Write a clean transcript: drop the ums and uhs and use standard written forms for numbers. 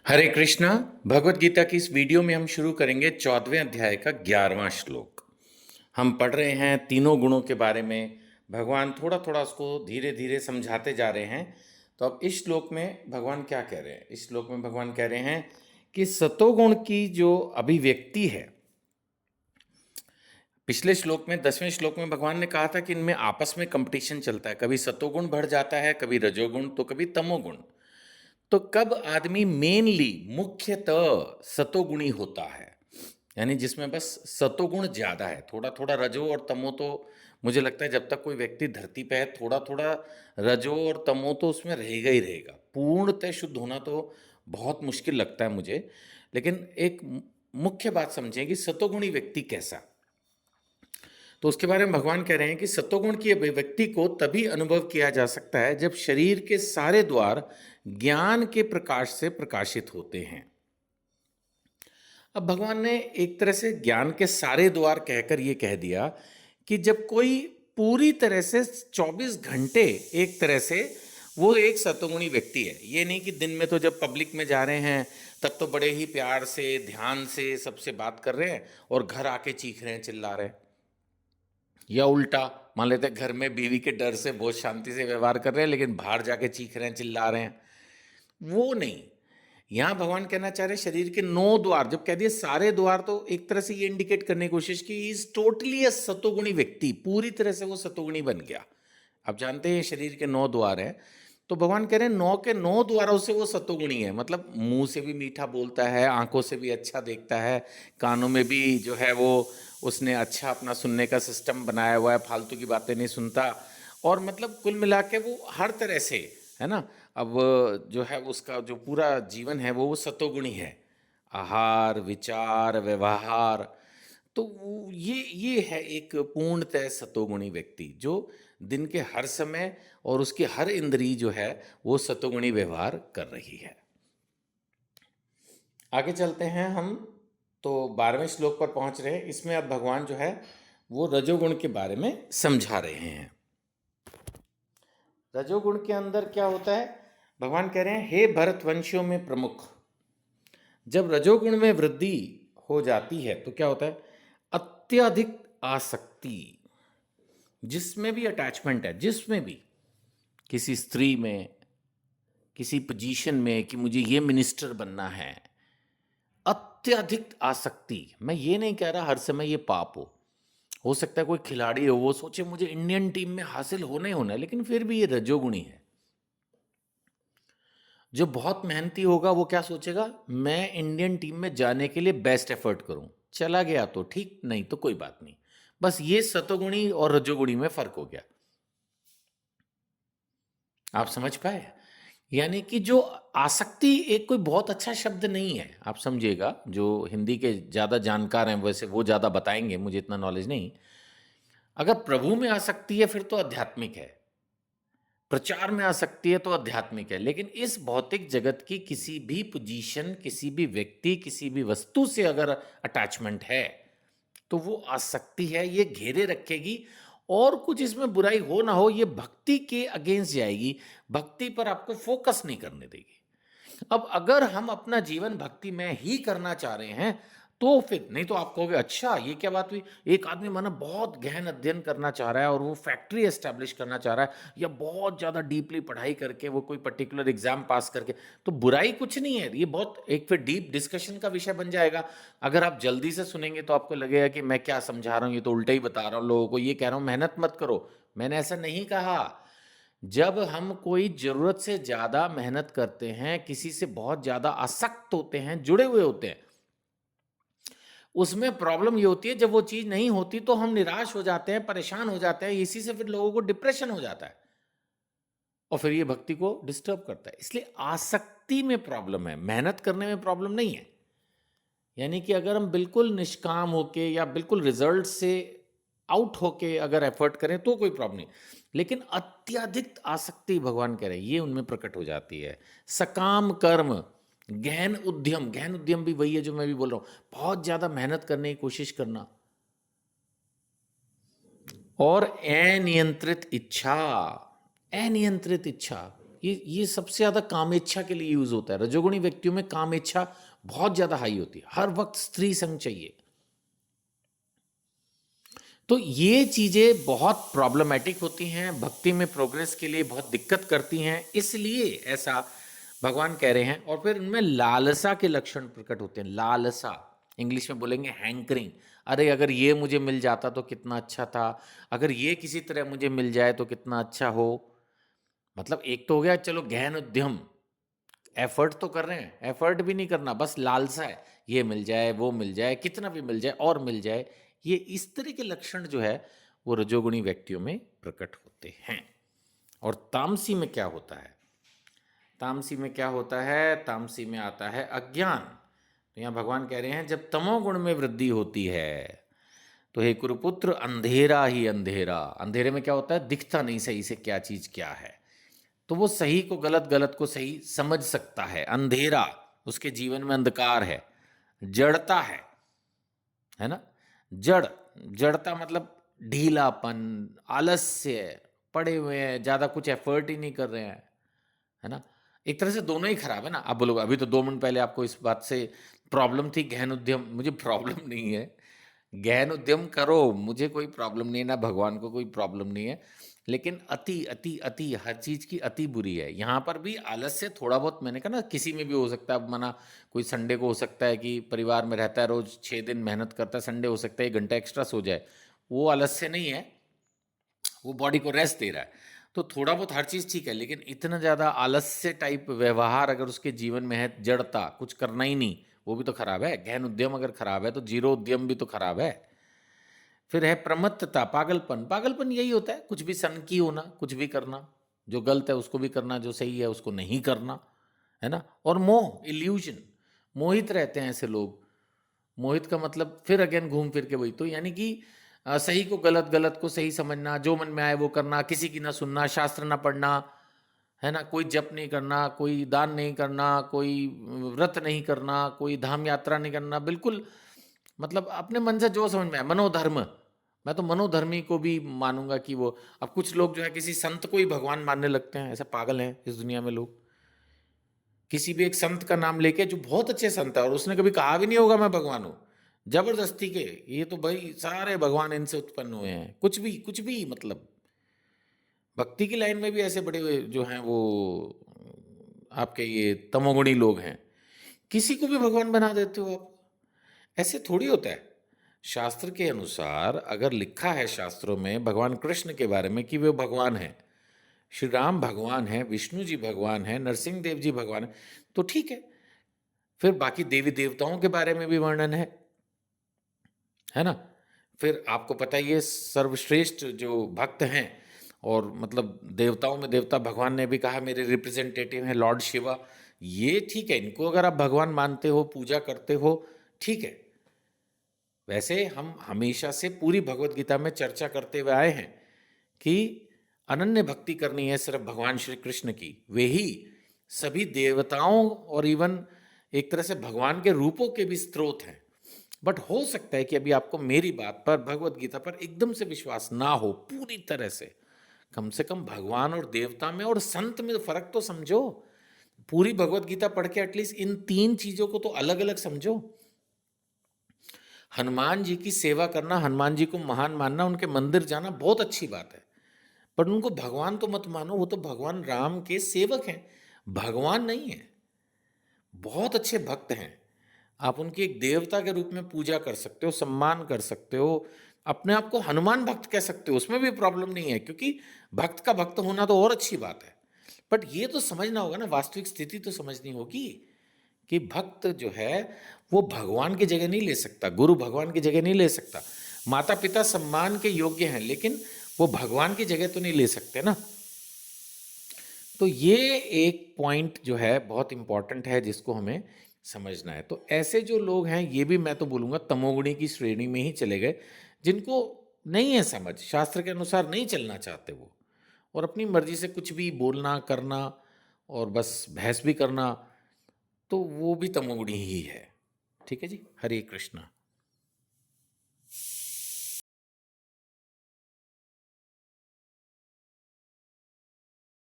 हरे कृष्णा। भगवत गीता की इस वीडियो में हम शुरू करेंगे 14वें अध्याय का 11वां श्लोक। हम पढ़ रहे हैं तीनों गुणों के बारे में। भगवान थोड़ा थोड़ा उसको धीरे धीरे समझाते जा रहे हैं। तो अब इस श्लोक में भगवान क्या कह रहे हैं? इस श्लोक में भगवान कह रहे हैं कि सतोगुण की जो अभिव्यक्ति है, पिछले श्लोक में 10वें श्लोक में भगवान ने कहा था कि इनमें आपस में कंपटीशन चलता है, कभी सतोगुण बढ़ जाता है, कभी रजोगुण, तो कभी तमोगुण। तो कब आदमी मेनली मुख्यतः सतोगुणी होता है, यानी जिसमें बस सतोगुण ज्यादा है, थोड़ा थोड़ा रजो और तमो तो मुझे लगता है जब तक कोई व्यक्ति धरती पे है थोड़ा थोड़ा रजो और तमो तो उसमें रहेगा ही रहेगा। पूर्णतः शुद्ध होना तो बहुत मुश्किल लगता है मुझे। लेकिन एक मुख्य बात समझें कि सतोगुणी व्यक्ति कैसा, तो उसके बारे में भगवान कह रहे हैं कि सत्वगुण की अभिव्यक्ति को तभी अनुभव किया जा सकता है जब शरीर के सारे द्वार ज्ञान के प्रकाश से प्रकाशित होते हैं। अब भगवान ने एक तरह से ज्ञान के सारे द्वार कहकर यह कह दिया कि जब कोई पूरी तरह से 24 घंटे एक तरह से वो एक सतोगुणी व्यक्ति है। ये नहीं कि दिन में तो जब पब्लिक में जा रहे हैं तब तो बड़े ही प्यार से ध्यान से सबसे बात कर रहे हैं और घर आके चीख रहे हैं, चिल्ला रहे हैं, या उल्टा मान लेते हैं घर में बीवी के डर से बहुत शांति से व्यवहार कर रहे हैं लेकिन बाहर जाके चीख रहे हैं, चिल्ला रहे हैं। वो नहीं। यहां भगवान कहना चाह रहे हैं शरीर के 9 द्वार, जब कह दिए सारे द्वार तो एक तरह से ये इंडिकेट करने की कोशिश की इज टोटली अ सतोगुणी व्यक्ति, पूरी तरह से वो सतोगुणी बन गया। आप जानते हैं शरीर के 9 द्वार हैं, तो भगवान कह रहे हैं 9 के 9 द्वारों से वो सतोगुणी है। मतलब मुंह से भी मीठा बोलता है, आंखों से भी अच्छा देखता है, कानों में भी जो है वो उसने अच्छा अपना सुनने का सिस्टम बनाया हुआ है, फालतू की बातें नहीं सुनता। और मतलब कुल मिला के वो हर तरह से है ना। अब जो है उसका जो पूरा जीवन है वो सतोगुणी है, आहार विचार व्यवहार। तो ये है एक पूर्णतः सतोगुणी व्यक्ति जो दिन के हर समय और उसकी हर इंद्री जो है वो सतोगुणी व्यवहार कर रही है। आगे चलते हैं हम, तो 12वें श्लोक पर पहुंच रहे हैं। इसमें अब भगवान जो है वो रजोगुण के बारे में समझा रहे हैं। रजोगुण के अंदर क्या होता है? भगवान कह रहे हैं हे भरतवंशियों में प्रमुख, जब रजोगुण में वृद्धि हो जाती है तो क्या होता है? अत्यधिक आसक्ति, जिसमें भी अटैचमेंट है, जिसमें भी, किसी स्त्री में, किसी पोजीशन में कि मुझे ये मिनिस्टर बनना है, अत्यधिक आसक्ति। मैं ये नहीं कह रहा हर समय ये पाप हो सकता है कोई खिलाड़ी हो वो सोचे मुझे इंडियन टीम में हासिल होना ही होना है, लेकिन फिर भी ये रजोगुणी है। जो बहुत मेहनती होगा वो क्या सोचेगा, मैं इंडियन टीम में जाने के लिए बेस्ट एफर्ट करूं, चला गया तो ठीक, नहीं तो कोई बात नहीं। बस ये सतोगुणी और रजोगुणी में फर्क हो गया। आप समझ पाए? यानी कि जो आसक्ति एक कोई बहुत अच्छा शब्द नहीं है, आप समझिएगा। जो हिंदी के ज़्यादा जानकार हैं वैसे वो ज़्यादा बताएंगे, मुझे इतना नॉलेज नहीं। अगर प्रभु में आसक्ति है फिर तो आध्यात्मिक है, प्रचार में आसक्ति है तो आध्यात्मिक है। लेकिन इस भौतिक जगत की किसी भी पोजीशन, किसी भी व्यक्ति, किसी भी वस्तु से अगर अटैचमेंट है तो वो आसक्ति है, ये घेरे रखेगी। और कुछ इसमें बुराई हो ना हो ये भक्ति के अगेंस्ट जाएगी, भक्ति पर आपको फोकस नहीं करने देगी। अब अगर हम अपना जीवन भक्ति में ही करना चाह रहे हैं तो फिर, नहीं तो आप कहोगे अच्छा ये क्या बात हुई, एक आदमी माना बहुत गहन अध्ययन करना चाह रहा है और वो फैक्ट्री एस्टेब्लिश करना चाह रहा है या बहुत ज़्यादा डीपली पढ़ाई करके वो कोई पर्टिकुलर एग्जाम पास करके, तो बुराई कुछ नहीं है। ये बहुत एक फिर डीप डिस्कशन का विषय बन जाएगा। अगर आप जल्दी से सुनेंगे तो आपको लगेगा कि मैं क्या समझा रहा हूँ, ये तो उल्टा ही बता रहा हूँ लोगों को, ये कह रहा हूँ मेहनत मत करो। मैंने ऐसा नहीं कहा। जब हम कोई जरूरत से ज्यादा मेहनत करते हैं, किसी से बहुत ज्यादा आसक्त होते हैं, जुड़े हुए होते हैं, उसमें प्रॉब्लम ये होती है जब वो चीज नहीं होती तो हम निराश हो जाते हैं, परेशान हो जाते हैं। इसी से फिर लोगों को डिप्रेशन हो जाता है और फिर ये भक्ति को डिस्टर्ब करता है। इसलिए आसक्ति में प्रॉब्लम है, मेहनत करने में प्रॉब्लम नहीं है। यानी कि अगर हम बिल्कुल निष्काम होके या बिल्कुल रिजल्ट से आउट होके अगर एफर्ट करें तो कोई प्रॉब्लम नहीं। लेकिन अत्यधिक आसक्ति भगवान कह रहे हैं ये उनमें प्रकट हो जाती है। सकाम कर्म, गहन उद्यम, गहन उद्यम भी वही है जो मैं भी बोल रहा हूं, बहुत ज्यादा मेहनत करने की कोशिश करना, और अनियंत्रित इच्छा। अनियंत्रित इच्छा, ये सबसे ज़्यादा कामेच्छा के लिए यूज़ होता है। रजोगुणी व्यक्तियों में कामेच्छा बहुत ज़्यादा हाई होती है, हर वक्त स्त्री संग चाहिए। तो ये चीज़ें बहुत प्रॉब्लमेटिक होती हैं, भक्ति में प्रोग्रेस के लिए बहुत दिक्कत करती हैं, इसलिए ऐसा भगवान कह रहे हैं। और फिर उनमें लालसा के लक्षण प्रकट होते हैं। लालसा, इंग्लिश में बोलेंगे हैंकरिंग। अरे अगर ये मुझे मिल जाता तो कितना अच्छा था, अगर ये किसी तरह मुझे मिल जाए तो कितना अच्छा हो। मतलब एक तो हो गया चलो गहन उद्यम, एफर्ट तो कर रहे हैं, एफर्ट भी नहीं करना, बस लालसा है, ये मिल जाए वो मिल जाए कितना भी मिल जाए और मिल जाए। ये इस तरह के लक्षण जो है वो रजोगुणी व्यक्तियों में प्रकट होते हैं। और तामसी में क्या होता है? तामसी में क्या होता है? तामसी में आता है अज्ञान। तो यहाँ भगवान कह रहे हैं जब तमोगुण में वृद्धि होती है तो हे कुरुपुत्र अंधेरा ही अंधेरा। अंधेरे में क्या होता है? दिखता नहीं सही से क्या चीज क्या है, तो वो सही को गलत, गलत को सही समझ सकता है। अंधेरा, उसके जीवन में अंधकार है, जड़ता है ना। जड़, जड़ता मतलब ढीलापन, आलस्य, पड़े हुए हैं, ज्यादा कुछ एफर्ट ही नहीं कर रहे हैं, है ना। एक तरह से दोनों ही खराब है ना। आप बोलोगे अभी तो 2 मिनट पहले आपको इस बात से प्रॉब्लम थी गहन उद्यम, मुझे प्रॉब्लम नहीं है, गहन उद्यम करो, मुझे कोई प्रॉब्लम नहीं है, ना भगवान को कोई प्रॉब्लम नहीं है। लेकिन अति अति अति, हर चीज की अति बुरी है। यहाँ पर भी आलस्य थोड़ा बहुत, मैंने कहा ना, किसी में भी हो सकता है। अब माना कोई संडे को हो सकता है कि परिवार में रहता है, रोज 6 दिन मेहनत करता है, संडे हो सकता है 1 घंटा एक्स्ट्रा सो जाए, वो आलस्य नहीं है, वो बॉडी को रेस्ट दे रहा है। तो थोड़ा बहुत हर चीज़ ठीक है, लेकिन इतना ज़्यादा आलस्य टाइप व्यवहार अगर उसके जीवन में है, जड़ता, कुछ करना ही नहीं, वो भी तो खराब है। गहन उद्यम अगर खराब है तो जीरो उद्यम भी तो खराब है। फिर है प्रमत्तता, पागलपन। पागलपन यही होता है, कुछ भी सन की होना, कुछ भी करना, जो गलत है उसको भी करना, जो सही है उसको नहीं करना, है ना। और मोह, इल्यूजन, मोहित रहते हैं ऐसे लोग। मोहित का मतलब फिर अगेन घूम फिर के वही, तो यानी कि सही को गलत, गलत को सही समझना, जो मन में आए वो करना, किसी की ना सुनना, शास्त्र ना पढ़ना, है ना, कोई जप नहीं करना, कोई दान नहीं करना, कोई व्रत नहीं करना, कोई धाम यात्रा नहीं करना, बिल्कुल मतलब अपने मन से जो समझ में आए, मनोधर्म। मैं तो मनोधर्मी को भी मानूंगा कि वो, अब कुछ लोग जो है किसी संत को ही भगवान मानने लगते हैं, ऐसे पागल हैं इस दुनिया में लोग। किसी भी एक संत का नाम लेके, जो बहुत अच्छे संत है और उसने कभी कहा भी नहीं होगा मैं भगवान हूं, जबरदस्ती के, ये तो भाई सारे भगवान इनसे उत्पन्न हुए हैं, कुछ भी कुछ भी, मतलब भक्ति की लाइन में भी ऐसे बड़े हुए जो हैं वो आपके ये तमोगुणी लोग हैं, किसी को भी भगवान बना देते हो आप। ऐसे थोड़ी होता है। शास्त्र के अनुसार अगर लिखा है शास्त्रों में भगवान कृष्ण के बारे में कि वे भगवान हैं, श्री राम भगवान है, विष्णु जी भगवान है, नरसिंह देव जी भगवान है, तो ठीक है। फिर बाकी देवी देवताओं के बारे में भी वर्णन है ना। फिर आपको पता ही है सर्वश्रेष्ठ जो भक्त हैं, और मतलब देवताओं में देवता, भगवान ने भी कहा मेरे रिप्रेजेंटेटिव हैं लॉर्ड शिवा। ये ठीक है, इनको अगर आप भगवान मानते हो, पूजा करते हो, ठीक है। वैसे हम हमेशा से पूरी भगवत गीता में चर्चा करते हुए आए हैं कि अनन्य भक्ति करनी है सिर्फ भगवान श्री कृष्ण की, वे ही सभी देवताओं और इवन एक तरह से भगवान के रूपों के भी स्रोत हैं। बट हो सकता है कि अभी आपको मेरी बात पर, भगवत गीता पर एकदम से विश्वास ना हो पूरी तरह से। कम से कम भगवान और देवता में और संत में फर्क तो समझो। पूरी भगवत गीता पढ़ के एटलीस्ट इन 3 चीजों को तो अलग अलग समझो। हनुमान जी की सेवा करना, हनुमान जी को महान मानना, उनके मंदिर जाना बहुत अच्छी बात है, पर उनको भगवान तो मत मानो, वो तो भगवान राम के सेवक हैं, भगवान नहीं है। बहुत अच्छे भक्त हैं, आप उनकी एक देवता के रूप में पूजा कर सकते हो, सम्मान कर सकते हो, अपने आप को हनुमान भक्त कह सकते हो, उसमें भी प्रॉब्लम नहीं है, क्योंकि भक्त का भक्त होना तो और अच्छी बात है। बट ये तो समझना होगा ना, वास्तविक स्थिति तो समझनी होगी कि भक्त जो है वो भगवान की जगह नहीं ले सकता, गुरु भगवान की जगह नहीं ले सकता। माता पिता सम्मान के योग्य हैं, लेकिन वो भगवान की जगह तो नहीं ले सकते ना। तो ये एक पॉइंट जो है बहुत इंपॉर्टेंट है, जिसको हमें समझना है। तो ऐसे जो लोग हैं, ये भी मैं तो बोलूँगा तमोगुणी की श्रेणी में ही चले गए, जिनको नहीं है समझ, शास्त्र के अनुसार नहीं चलना चाहते वो, और अपनी मर्जी से कुछ भी बोलना करना और बस बहस भी करना, तो वो भी तमोगुणी ही है। ठीक है जी, हरे कृष्णा।